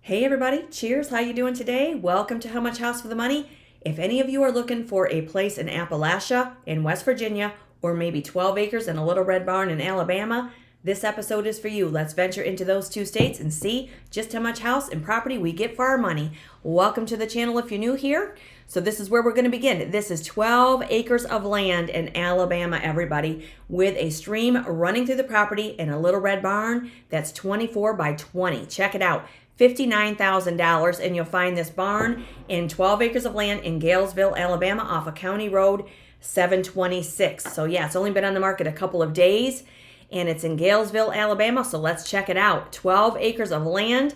Hey everybody, cheers. How you doing today? Welcome to How Much House for the Money. If any of you are looking for a place in Appalachia, in West Virginia, or maybe 12 acres and a little red barn in Alabama, this episode is for you. Let's venture into those two states and see just how much house and property we get for our money. Welcome to the channel if you're new here. So this is where we're going to begin. This is 12 acres of land in Alabama, everybody, with a stream running through the property and a little red barn that's 24 by 20. Check it out. $59,000, and you'll find this barn in 12 acres of land in Gaylesville, Alabama, off of County Road 726. So yeah, it's only been on the market a couple of days, and it's in Gaylesville, Alabama, so let's check it out. 12 acres of land.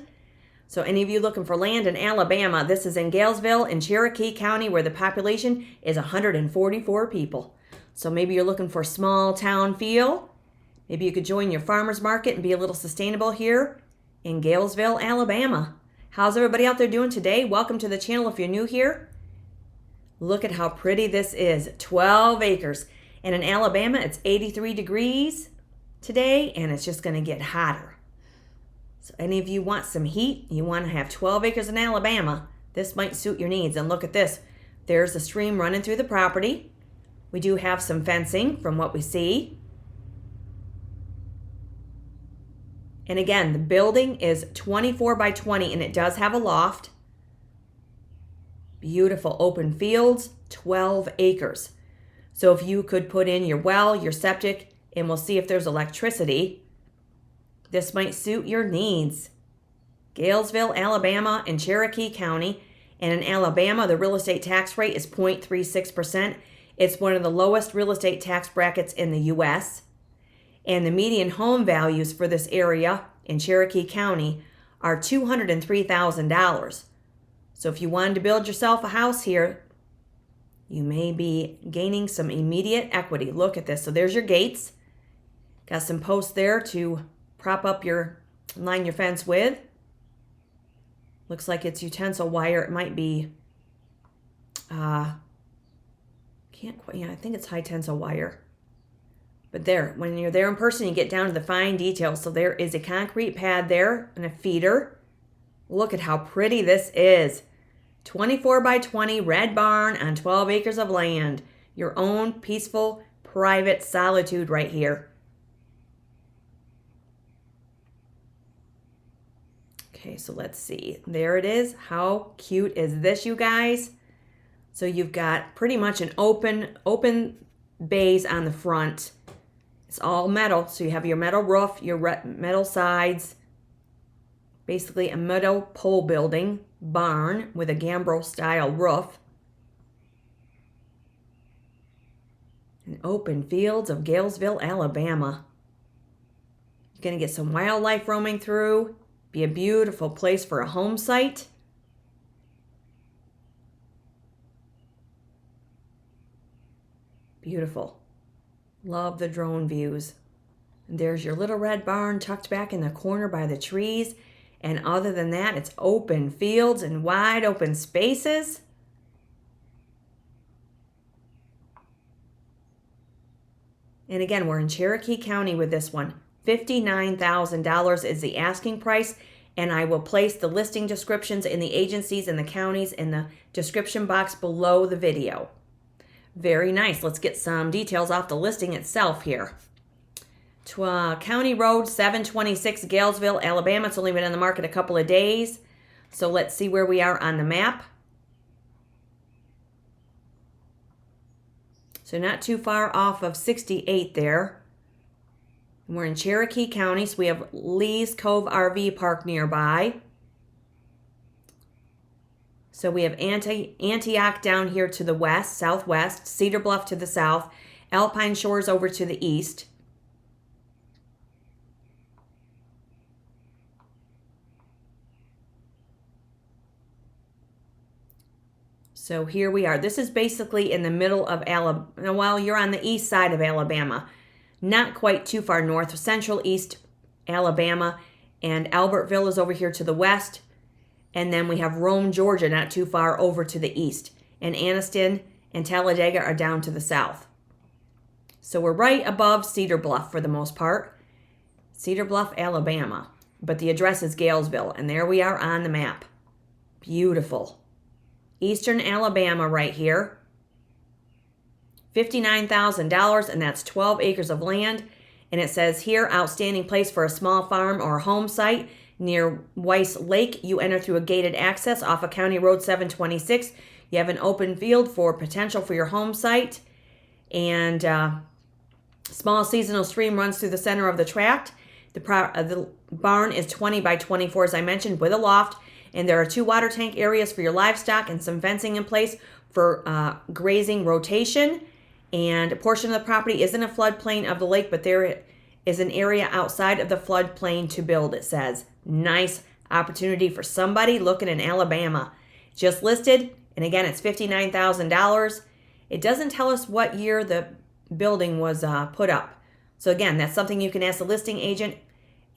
So any of you looking for land in Alabama, this is in Gaylesville in Cherokee County, where the population is 144 people. So maybe you're looking for a small town feel. Maybe you could join your farmer's market and be a little sustainable here in Gaylesville, Alabama. How's everybody out there doing today? Welcome to the channel if you're new here. Look at how pretty this is. 12 acres. And in Alabama, it's 83 degrees today, and it's just going to get hotter. So any of you want some heat, you want to have 12 acres in Alabama, this might suit your needs. And look at this. There's a stream running through the property. We do have some fencing from what we see. And again, the building is 24 by 20, and it does have a loft. Beautiful open fields, 12 acres. So if you could put in your well, your septic, and we'll see if there's electricity, this might suit your needs. Gaylesville, Alabama, and Cherokee County. And in Alabama, the real estate tax rate is 0.36%. It's one of the lowest real estate tax brackets in the U.S., and the median home values for this area in Cherokee County are $203,000. So if you wanted to build yourself a house here, you may be gaining some immediate equity. Look at this. So there's your gates. Got some posts there to prop up line your fence with. Looks like it's utensil wire. It might be, I think it's high tensile wire. But there, when you're there in person, you get down to the fine details. So there is a concrete pad there and a feeder. Look at how pretty this is. 24 by 20 red barn on 12 acres of land. Your own peaceful, private solitude right here. Okay, so let's see. There it is. How cute is this, you guys? So you've got pretty much an open bays on the front. It's all metal, so you have your metal roof, your metal sides, basically a metal pole building, barn with a gambrel style roof. And open fields of Gaylesville, Alabama. You're going to get some wildlife roaming through. Be a beautiful place for a home site. Beautiful. Love the drone views. And there's your little red barn tucked back in the corner by the trees. And other than that, it's open fields and wide open spaces. And again, we're in Cherokee County with this one. $59,000 is the asking price. And I will place the listing descriptions in the agencies and the counties in the description box below the video. Very nice. Let's get some details off the listing itself here. County Road 726, Gaylesville, Alabama. It's only been on the market a couple of days. So let's see where we are on the map. So not too far off of 68 there. We're in Cherokee County, so we have Lee's Cove RV Park nearby. So we have Antioch down here to the west, southwest, Cedar Bluff to the south, Alpine Shores over to the east. So here we are. This is basically in the middle of Alabama. Well, you're on the east side of Alabama, not quite too far north, central east Alabama, and Albertville is over here to the west. And then we have Rome, Georgia, not too far over to the east. And Anniston and Talladega are down to the south. So we're right above Cedar Bluff for the most part. Cedar Bluff, Alabama. but the address is Gaylesville, and there we are on the map. Beautiful. Eastern Alabama right here. $59,000, and that's 12 acres of land. And it says here, outstanding place for a small farm or home site near Weiss Lake. You enter through a gated access off of County Road 726. You have an open field for potential for your home site. And small seasonal stream runs through the center of the tract. The barn is 20 by 24, as I mentioned, with a loft. And there are 2 water tank areas for your livestock and some fencing in place for grazing rotation. And a portion of the property is in a floodplain of the lake, but there is an area outside of the floodplain to build, it says. Nice opportunity for somebody looking in Alabama. Just listed, and again, it's $59,000. It doesn't tell us what year the building was put up. So again, that's something you can ask the listing agent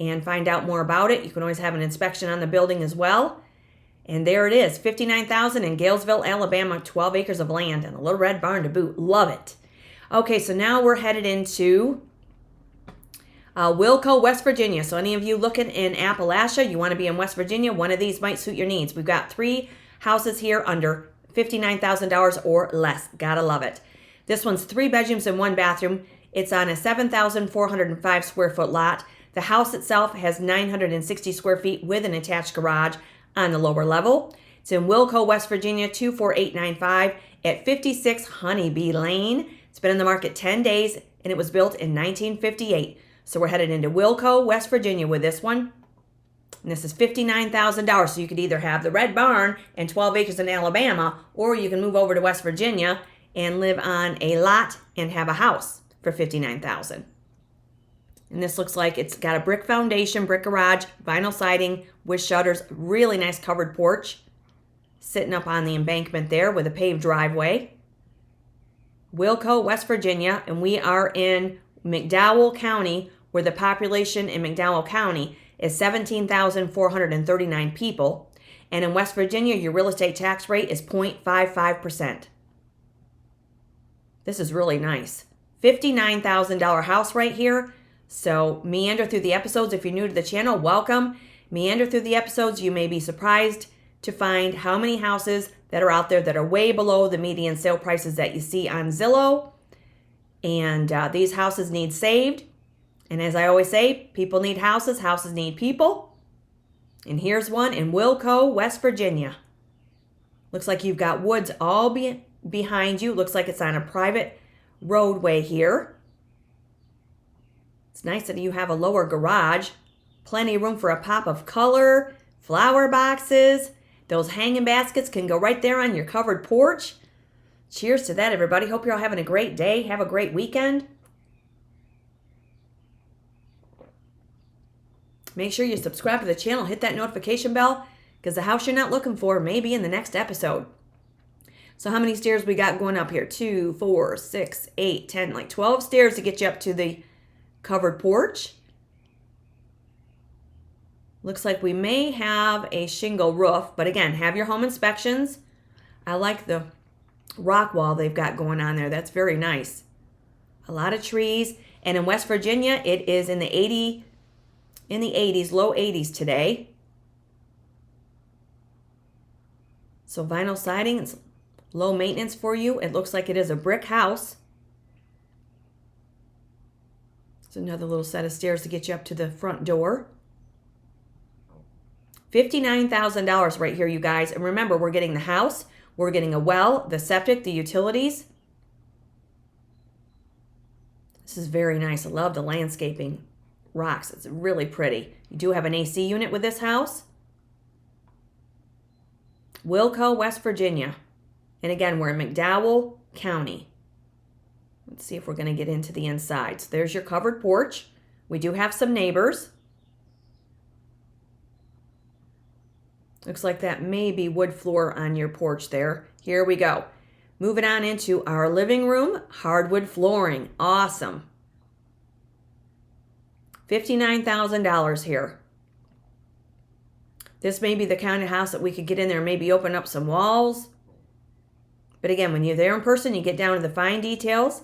and find out more about it. You can always have an inspection on the building as well. And there it is, $59,000 in Gaylesville, Alabama, 12 acres of land and a little red barn to boot. Love it. Okay, so now we're headed into Wilcoe, West Virginia. So any of you looking in Appalachia, you want to be in West Virginia, one of these might suit your needs. We've got 3 houses here under $59,000 or less. Gotta love it. This one's 3 bedrooms and 1 bathroom. It's on a 7,405 square foot lot. The house itself has 960 square feet with an attached garage on the lower level. It's in Wilcoe, West Virginia, 24895 at 56 Honeybee Lane. It's been in the market 10 days, and it was built in 1958. So we're headed into Wilcoe, West Virginia with this one. And this is $59,000. So you could either have the red barn and 12 acres in Alabama, or you can move over to West Virginia and live on a lot and have a house for $59,000. And this looks like it's got a brick foundation, brick garage, vinyl siding with shutters, really nice covered porch sitting up on the embankment there with a paved driveway. Wilcoe, West Virginia, and we are in McDowell County, where the population in McDowell County is 17,439 people. And in West Virginia, your real estate tax rate is 0.55%. This is really nice. $59,000 house right here. So meander through the episodes. If you're new to the channel, welcome. Meander through the episodes. You may be surprised to find how many houses that are out there that are way below the median sale prices that you see on Zillow. And these houses need saved. And as I always say, people need houses, houses need people. And here's one in Wilcoe, West Virginia. Looks like you've got woods all behind you. Looks like it's on a private roadway here. It's nice that you have a lower garage. Plenty of room for a pop of color, flower boxes. Those hanging baskets can go right there on your covered porch. Cheers to that, everybody. Hope you're all having a great day. Have a great weekend. Make sure you subscribe to the channel. Hit that notification bell, because the house you're not looking for may be in the next episode. So how many stairs we got going up here? 2, 4, 6, 8, 10, like 12 stairs to get you up to the covered porch. Looks like we may have a shingle roof, but again, have your home inspections. I like the rock wall they've got going on there. That's very nice. A lot of trees. And in West Virginia, it is in the 80s, low 80s today. So vinyl siding, it's low maintenance for you. It looks like it is a brick house. It's another little set of stairs to get you up to the front door. $59,000 right here, you guys. And remember, we're getting the house, we're getting a well, the septic, the utilities. This is very nice. I love the landscaping. Rocks. It's really pretty. You do have an AC unit with this house. Wilcoe, West Virginia. And again, we're in McDowell County. Let's see if we're going to get into the inside. So there's your covered porch. We do have some neighbors. Looks like that may be wood floor on your porch there. Here we go. Moving on into our living room. Hardwood flooring. Awesome. $59,000 here. This may be the kind of house that we could get in there and maybe open up some walls. But again, when you're there in person, you get down to the fine details.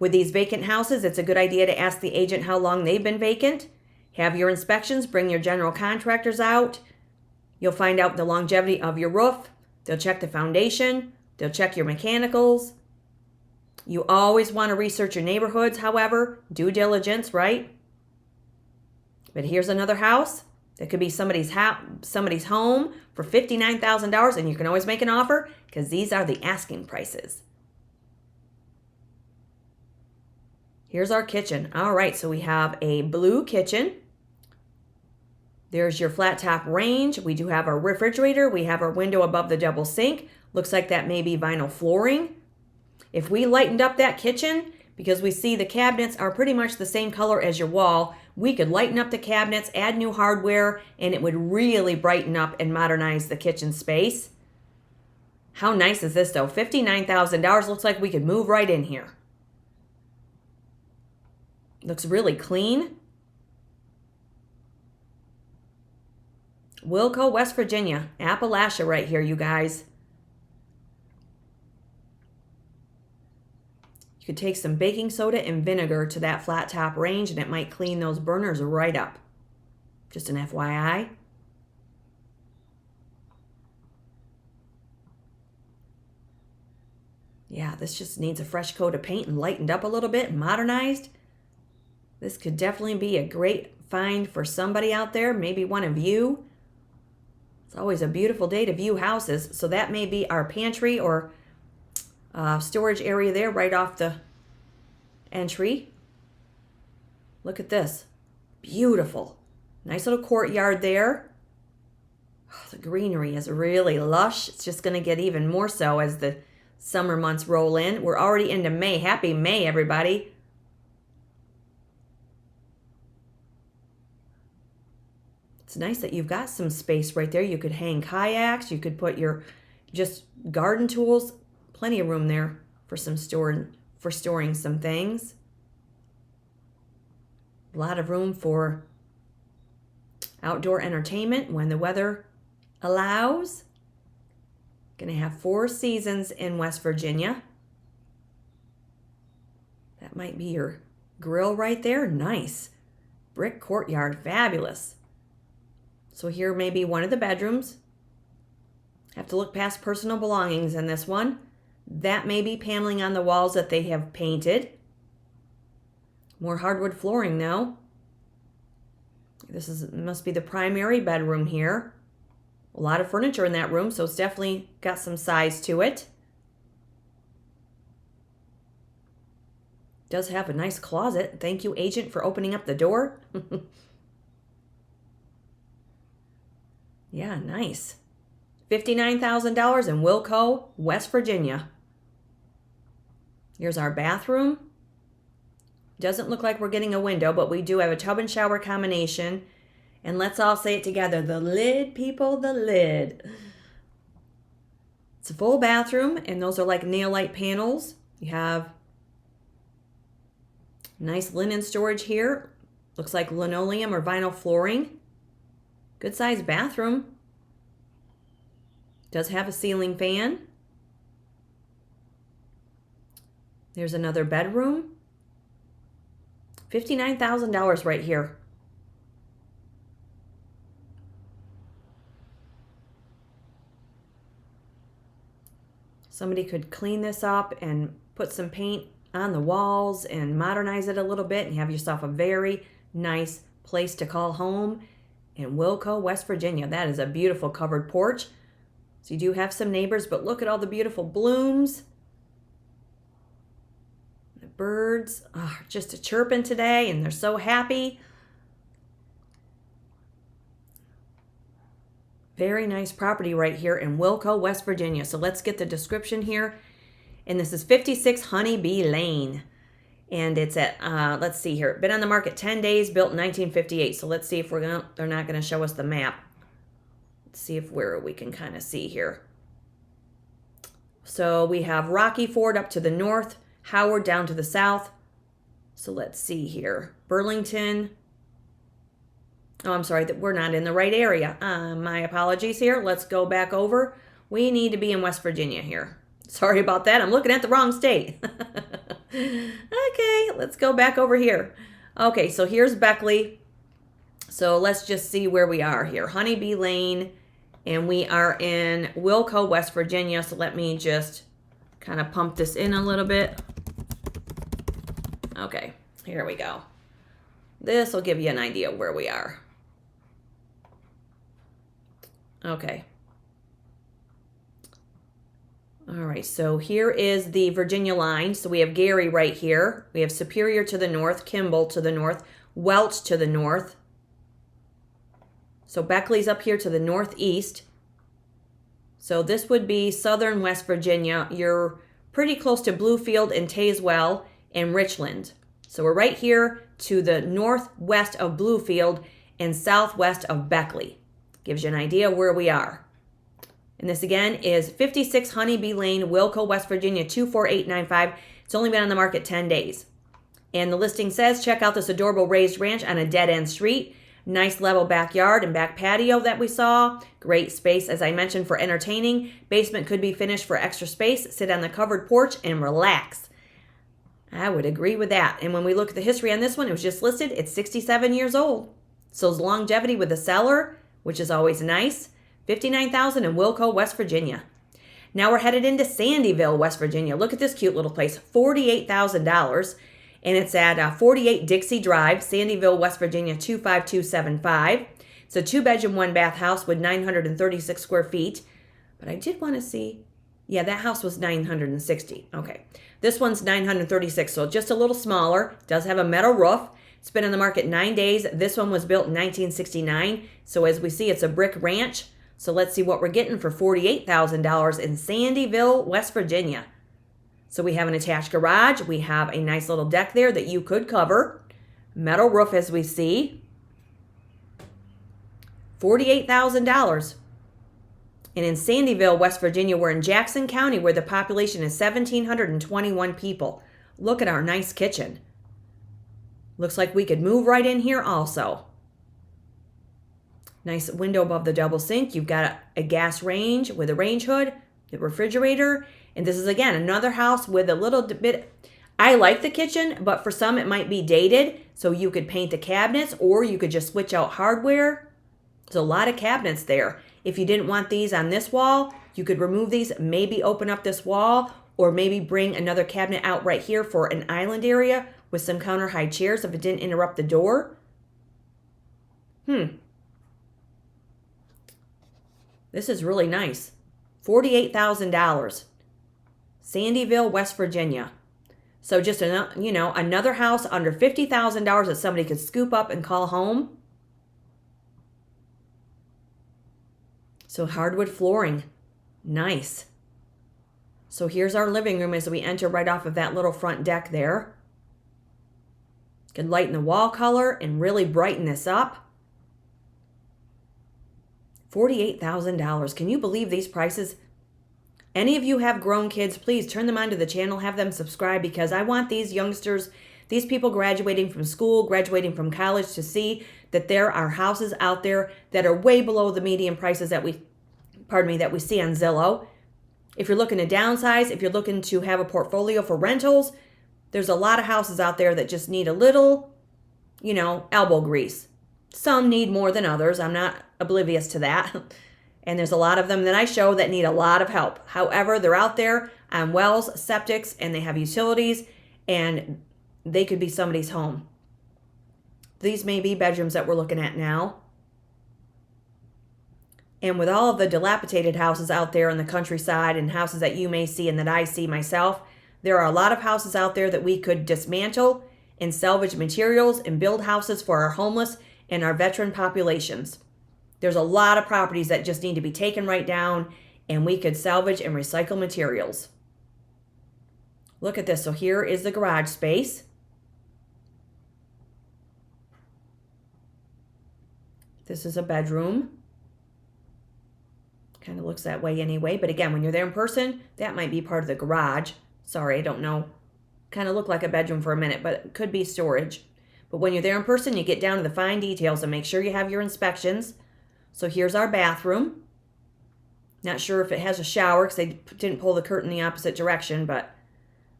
With these vacant houses, it's a good idea to ask the agent how long they've been vacant. Have your inspections, bring your general contractors out. You'll find out the longevity of your roof. They'll check the foundation. They'll check your mechanicals. You always want to research your neighborhoods, however. Due diligence, right? But here's another house. It could be somebody's home for $59,000, and you can always make an offer because these are the asking prices. Here's our kitchen. All right, so we have a blue kitchen. There's your flat top range. We do have our refrigerator. We have our window above the double sink. Looks like that may be vinyl flooring. If we lightened up that kitchen, because we see the cabinets are pretty much the same color as your wall, we could lighten up the cabinets, add new hardware, and it would really brighten up and modernize the kitchen space. How nice is this though? $59,000. Looks like we could move right in here. Looks really clean. Wilcoe, West Virginia. Appalachia right here, you guys. You could take some baking soda and vinegar to that flat top range and it might clean those burners right up. Just an FYI. Yeah, this just needs a fresh coat of paint and lightened up a little bit and modernized. This could definitely be a great find for somebody out there, maybe one of you. It's always a beautiful day to view houses, so that may be our pantry or storage area there right off the entry. Look at this. Beautiful. Nice little courtyard there. Oh, the greenery is really lush. It's just going to get even more so as the summer months roll in. We're already into May. Happy May, everybody. It's nice that you've got some space right there. You could hang kayaks. You could put your just garden tools. Plenty of room there for storing some things. A lot of room for outdoor entertainment when the weather allows. Going to have 4 seasons in West Virginia. That might be your grill right there. Nice. Brick courtyard. Fabulous. So here may be one of the bedrooms. Have to look past personal belongings in this one. That may be paneling on the walls that they have painted. More hardwood flooring though. Must be the primary bedroom here. A lot of furniture in that room, so it's definitely got some size to it. Does have a nice closet. Thank you, agent, for opening up the door. Yeah, nice. $59,000 in Wilcoe, West Virginia. Here's our bathroom. Doesn't look like we're getting a window, but we do have a tub and shower combination. And let's all say it together. The lid, people, the lid. It's a full bathroom, and those are like nail light panels. You have nice linen storage here. Looks like linoleum or vinyl flooring. Good sized bathroom. Does have a ceiling fan. There's another bedroom. $59,000 right here. Somebody could clean this up and put some paint on the walls and modernize it a little bit and have yourself a very nice place to call home in Wilcoe, West Virginia. That is a beautiful covered porch. So you do have some neighbors, but look at all the beautiful blooms. The birds are just a chirping today, and they're so happy. Very nice property right here in Wilcoe, West Virginia. So let's get the description here. And this is 56 Honeybee Lane. And it's at, let's see here. Been on the market 10 days, built in 1958. So let's see if they're not going to show us the map. Let's see where we can kind of see here. So we have Rocky Ford up to the north, Howard down to the south. So let's see here. Burlington. Oh, I'm sorry, that we're not in the right area. My apologies here. Let's go back over. We need to be in West Virginia here. Sorry about that. I'm looking at the wrong state. Okay, let's go back over here. Okay, so here's Beckley. So let's just see where we are here. Honeybee Lane, and we are in Wilcoe, West Virginia. So let me just kind of pump this in a little bit. Okay, here we go. This will give you an idea of where we are. Okay. All right, so here is the Virginia line. So we have Gary right here. We have Superior to the north, Kimball to the north, Welch to the north. So Beckley's up here to the northeast. So this would be southern West Virginia. You're pretty close to Bluefield and Tazewell and Richland. So we're right here to the northwest of Bluefield and southwest of Beckley. Gives you an idea where we are. And this again is 56 Honeybee Lane, Wilcoe, West Virginia, 24895. It's only been on the market 10 days. And the listing says, check out this adorable raised ranch on a dead-end street. Nice level backyard and back patio that we saw. Great space, as I mentioned, for entertaining. Basement could be finished for extra space. Sit on the covered porch and relax. I would agree with that. And when we look at the history on this one, it was just listed. It's 67 years old. So it's longevity with the seller, which is always nice. $59,000 in Wilcoe, West Virginia. Now we're headed into Sandyville, West Virginia. Look at this cute little place. $48,000. And it's at 48 Dixie Drive, Sandyville, West Virginia, 25275. It's a 2-bedroom, 1-bath house with 936 square feet. But I did want to see, yeah, that house was 960. Okay. This one's 936, so just a little smaller. Does have a metal roof. It's been on the market 9 days. This one was built in 1969. So as we see, it's a brick ranch. So let's see what we're getting for $48,000 in Sandyville, West Virginia. So we have an attached garage. We have a nice little deck there that you could cover. Metal roof as we see. $48,000. And in Sandyville, West Virginia, we're in Jackson County where the population is 1,721 people. Look at our nice kitchen. Looks like we could move right in here also. Nice window above the double sink. You've got a gas range with a range hood, the refrigerator. And this is, again, another house with a little bit. I like the kitchen, but for some it might be dated. So you could paint the cabinets or you could just switch out hardware. There's a lot of cabinets there. If you didn't want these on this wall, you could remove these, maybe open up this wall, or maybe bring another cabinet out right here for an island area with some counter high chairs if it didn't interrupt the door. This is really nice. $48,000. Sandyville, West Virginia. So just another house under $50,000 that somebody could scoop up and call home. So hardwood flooring. Nice. So here's our living room as we enter right off of that little front deck there. Could lighten the wall color and really brighten this up. $48,000. Can you believe these prices? Any of you have grown kids, please turn them onto the channel, have them subscribe, because I want these youngsters, these people graduating from school, graduating from college, to see that there are houses out there that are way below the median prices that we see on Zillow. If you're looking to downsize, if you're looking to have a portfolio for rentals, there's a lot of houses out there that just need a little, elbow grease. Some need more than others. I'm not oblivious to that. And there's a lot of them that I show that need a lot of help. However, they're out there on wells, septics, and they have utilities, and they could be somebody's home. These may be bedrooms that we're looking at now. And with all of the dilapidated houses out there in the countryside and houses that you may see and that I see myself, there are a lot of houses out there that we could dismantle and salvage materials and build houses for our homeless and our veteran populations. There's a lot of properties that just need to be taken right down, and we could salvage and recycle materials. Look at this. So here is the garage space. This is a bedroom. Kind of looks that way anyway. But again, when you're there in person, that might be part of the garage. Sorry, I don't know. Kind of looked like a bedroom for a minute, but it could be storage. But when you're there in person, you get down to the fine details and make sure you have your inspections. So here's our bathroom. Not sure if it has a shower because they didn't pull the curtain the opposite direction, but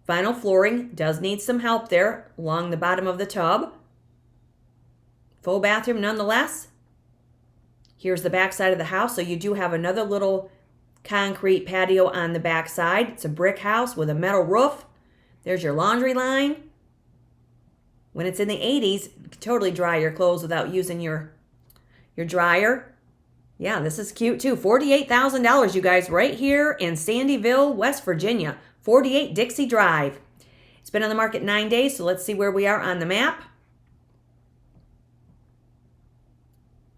vinyl flooring does need some help there along the bottom of the tub. Full bathroom nonetheless. Here's the back side of the house. So you do have another little concrete patio on the back side. It's a brick house with a metal roof. There's your laundry line. When it's in the 80s, you can totally dry your clothes without using your dryer. Yeah, this is cute too. $48,000, you guys, right here in Sandyville, West Virginia. 48 Dixie Drive. It's been on the market 9 days, so let's see where we are on the map.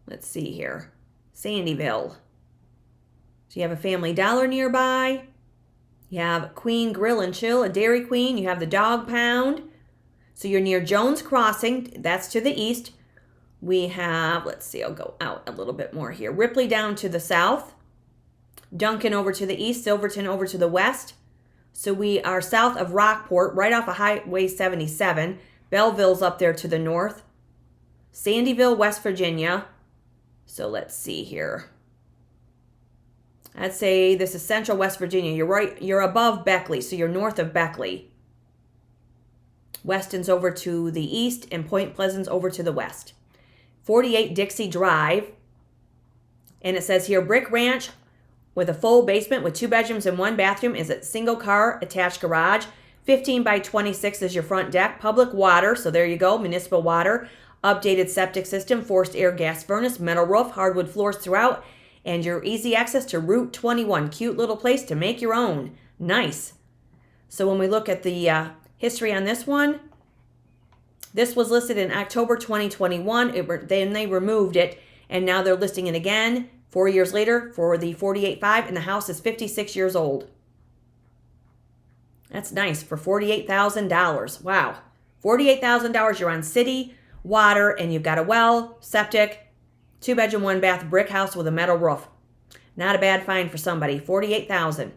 Let's see here. Sandyville. So you have a Family Dollar nearby. You have Queen Grill and Chill, a Dairy Queen. You have the Dog Pound. So you're near Jones Crossing. That's to the east. We have, let's see, I'll go out a little bit more here. Ripley down to the south. Duncan over to the east. Silverton over to the west. So we are south of Rockport, right off of Highway 77. Belleville's up there to the north. Sandyville, West Virginia. So let's see here. I'd say this is central West Virginia. You're above Beckley, so you're north of Beckley. Weston's over to the east and Point Pleasant's over to the west. 48 Dixie Drive. And it says here, Brick Ranch with a full basement with 2 bedrooms and 1 bathroom is a single car attached garage. 15 by 26 is your front deck. Public water, so there you go, municipal water. Updated septic system, forced air gas furnace, metal roof, hardwood floors throughout, and your easy access to Route 21. Cute little place to make your own. Nice. So when we look at the history on this one, this was listed in October 2021. Then they removed it, and now they're listing it again 4 years later for the 48.5, and the house is 56 years old. That's nice for $48,000. Wow. $48,000, you're on city water, and you've got a well, septic, 2 bedroom, 1 bath, brick house with a metal roof. Not a bad find for somebody. $48,000.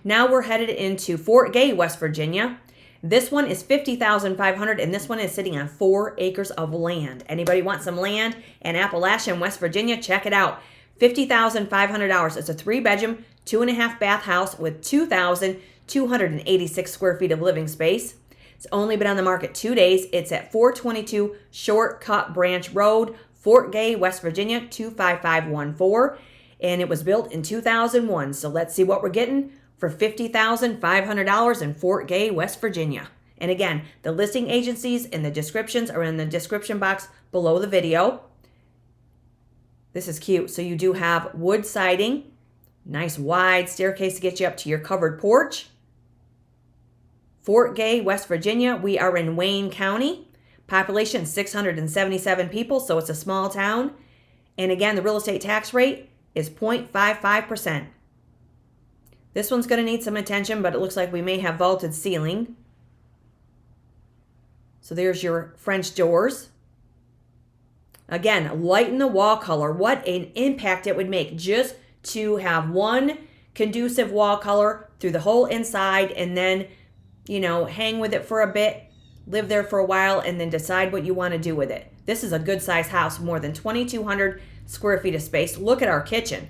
Now we're headed into Fort Gay, West Virginia. This one is $50,500, and this one is sitting on 4 acres of land. Anybody want some land in Appalachia and West Virginia? Check it out. $50,500. It's a 3 bedroom, 2.5 bath house with 2,286 square feet of living space. It's only been on the market 2 days. It's at 422 Shortcut Branch Road, Fort Gay, West Virginia, 25514. And it was built in 2001. So let's see what we're getting for $50,500 in Fort Gay, West Virginia. And again, the listing agencies and the descriptions are in the description box below the video. This is cute. So you do have wood siding, nice wide staircase to get you up to your covered porch. Fort Gay, West Virginia. We are in Wayne County. Population 677 people, so it's a small town. And again, the real estate tax rate is 0.55%. This one's going to need some attention, but it looks like we may have vaulted ceiling. So there's your French doors. Again, lighten the wall color. What an impact it would make just to have one conducive wall color through the whole inside, and then, you know, hang with it for a bit, live there for a while, and then decide what you want to do with it. This is a good size house, more than 2,200 square feet of space. Look at our kitchen.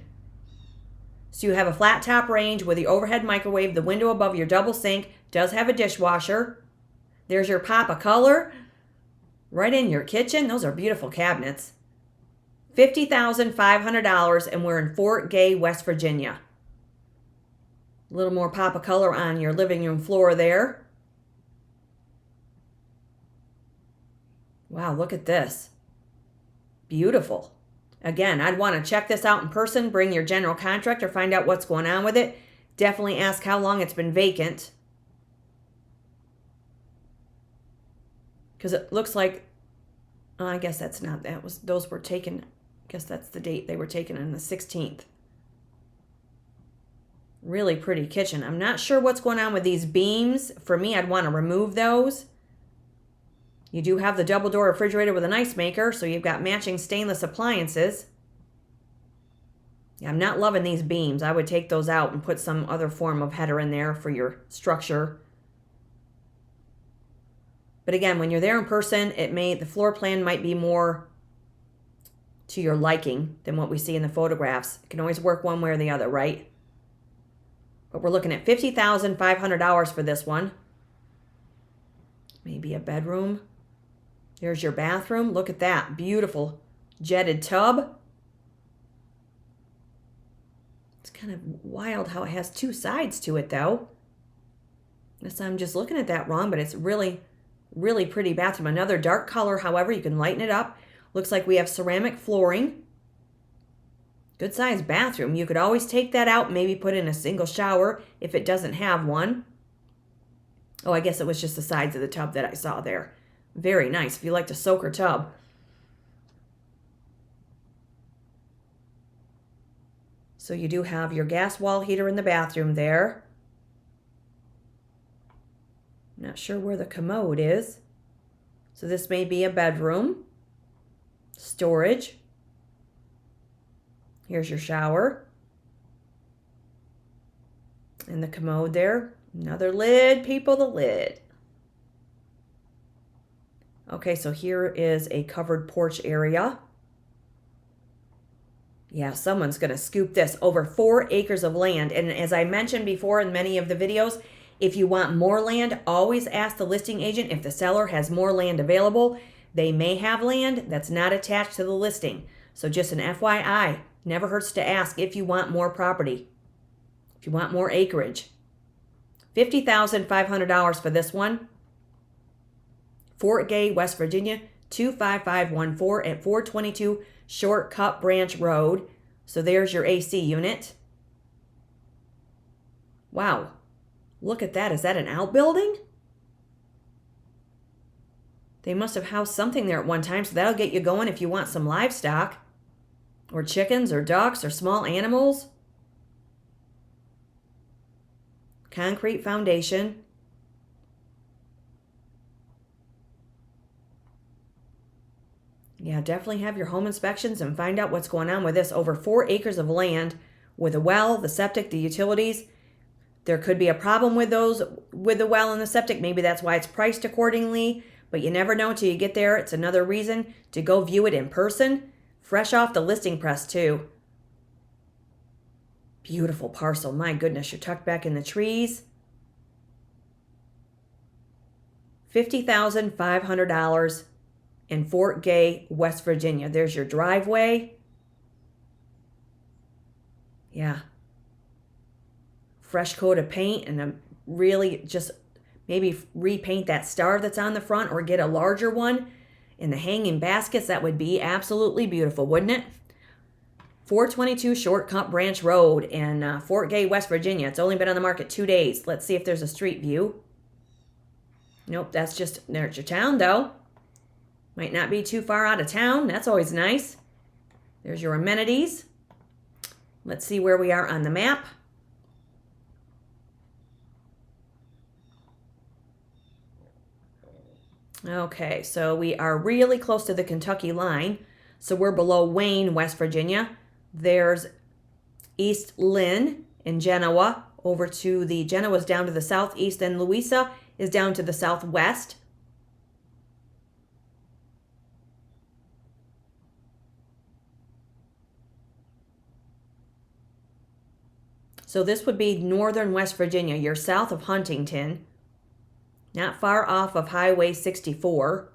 So you have a flat top range with the overhead microwave. The window above your double sink does have a dishwasher. There's your pop of color right in your kitchen. Those are beautiful cabinets. $50,500, and we're in Fort Gay, West Virginia. A little more pop of color on your living room floor there. Wow, look at this. Beautiful. Again, I'd want to check this out in person, bring your general contractor, find out what's going on with it. Definitely ask how long it's been vacant. Because it looks like, I guess that's not, those were taken, I guess that's the date they were taken on the 16th. Really pretty kitchen. I'm not sure what's going on with these beams. For me, I'd want to remove those. You do have the double door refrigerator with an ice maker, so you've got matching stainless appliances. Yeah, I'm not loving these beams. I would take those out and put some other form of header in there for your structure. But again, when you're there in person, the floor plan might be more to your liking than what we see in the photographs. It can always work one way or the other, right? But we're looking at $50,500 for this one. Maybe a bedroom. There's your bathroom. Look at that. Beautiful jetted tub. It's kind of wild how it has two sides to it, though. Guess I'm just looking at that wrong, but it's really, really pretty bathroom. Another dark color, however, you can lighten it up. Looks like we have ceramic flooring. Good sized bathroom. You could always take that out, maybe put in a single shower if it doesn't have one. Oh, I guess it was just the sides of the tub that I saw there. Very nice if you like to soak or tub. So you do have your gas wall heater in the bathroom there. Not sure where the commode is. So this may be a bedroom. Storage. Here's your shower. And the commode there. Another lid, people, the lid. Okay, so here is a covered porch area. Yeah, someone's going to scoop this. Over 4 acres of land. And as I mentioned before in many of the videos, if you want more land, always ask the listing agent if the seller has more land available. They may have land that's not attached to the listing. So just an FYI, never hurts to ask if you want more property, if you want more acreage. $50,500 for this one. Fort Gay, West Virginia, 25514 at 422 Shortcut Branch Road. So there's your AC unit. Wow. Look at that. Is that an outbuilding? They must have housed something there at one time, so that'll get you going if you want some livestock, or chickens, or ducks, or small animals. Concrete foundation. Yeah, definitely have your home inspections and find out what's going on with this. Over 4 acres of land with a well, the septic, the utilities. There could be a problem with those, with the well and the septic. Maybe that's why it's priced accordingly. But you never know until you get there. It's another reason to go view it in person. Fresh off the listing press, too. Beautiful parcel. My goodness, you're tucked back in the trees. $50,500 in Fort Gay, West Virginia. There's your driveway. Yeah. Fresh coat of paint and a really just maybe repaint that star that's on the front or get a larger one. In the hanging baskets, that would be absolutely beautiful, wouldn't it? 422 Shortcut Branch Road in Fort Gay, West Virginia. It's only been on the market 2 days. Let's see if there's a street view. Nope, that's just, there's your town, though. Might not be too far out of town. That's always nice. There's your amenities. Let's see where we are on the map. Okay, so we are really close to the Kentucky line. So we're below Wayne, West Virginia. There's East Lynn in Genoa. Over to the Genoa's down to the southeast, and Louisa is down to the southwest. So this would be northern West Virginia. You're south of Huntington, not far off of Highway 64.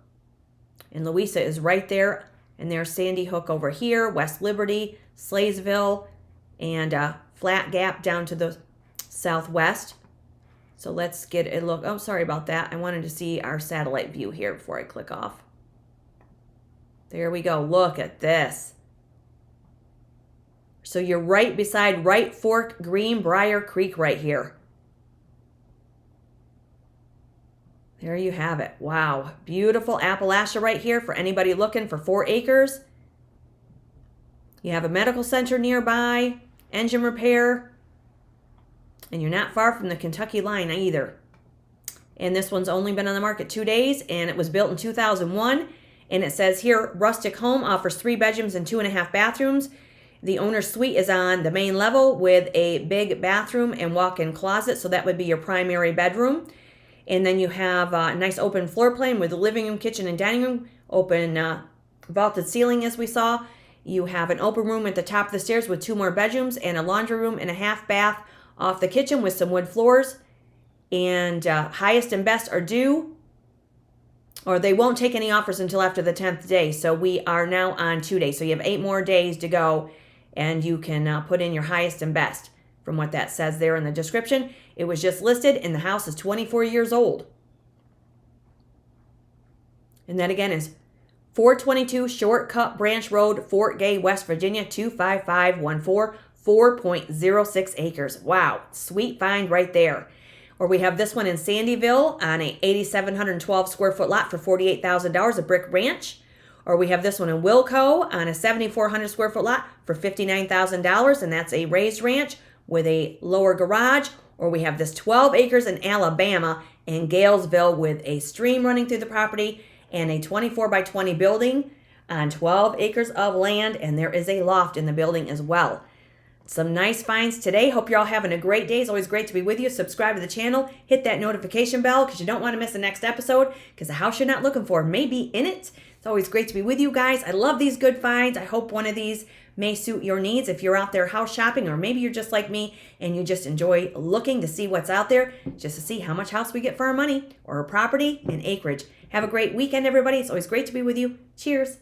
And Louisa is right there. And there's Sandy Hook over here, West Liberty, Slaysville, and Flat Gap down to the southwest. So let's get a look. Oh, sorry about that. I wanted to see our satellite view here before I click off. There we go. Look at this. So you're right beside Right Fork Greenbrier Creek right here. There you have it. Wow. Beautiful Appalachia right here for anybody looking for 4 acres. You have a medical center nearby, engine repair, and you're not far from the Kentucky line either. And this one's only been on the market 2 days, and it was built in 2001. And it says here, rustic home offers 3 bedrooms and 2.5 bathrooms. The owner's suite is on the main level with a big bathroom and walk-in closet. So that would be your primary bedroom. And then you have a nice open floor plan with the living room, kitchen, and dining room. Open vaulted ceiling as we saw. You have an open room at the top of the stairs with 2 more bedrooms and a laundry room and a half bath off the kitchen with some wood floors. And highest and best are due. or they won't take any offers until after the 10th day. So we are now on 2 days. So you have 8 more days to go, and you can put in your highest and best from what that says there in the description. It was just listed, and the house is 24 years old. And that again is 422 Shortcut Branch Road, Fort Gay, West Virginia, 25514, 4.06 acres. Wow, sweet find right there. Or we have this one in Sandyville on a 8,712 square foot lot for $48,000, a brick ranch. Or we have this one in Wilcoe on a 7,400 square foot lot for $59,000, and that's a raised ranch with a lower garage. Or we have this 12 acres in Alabama in Gaylesville with a stream running through the property and a 24 by 20 building on 12 acres of land, and there is a loft in the building as well. Some nice finds today. Hope you're all having a great day. It's always great to be with you. Subscribe to the channel. Hit that notification bell because you don't want to miss the next episode, because the house you're not looking for may be in it. It's always great to be with you guys. I love these good finds. I hope one of these may suit your needs if you're out there house shopping, or maybe you're just like me and you just enjoy looking to see what's out there, just to see how much house we get for our money or our property and acreage. Have a great weekend, everybody. It's always great to be with you. Cheers.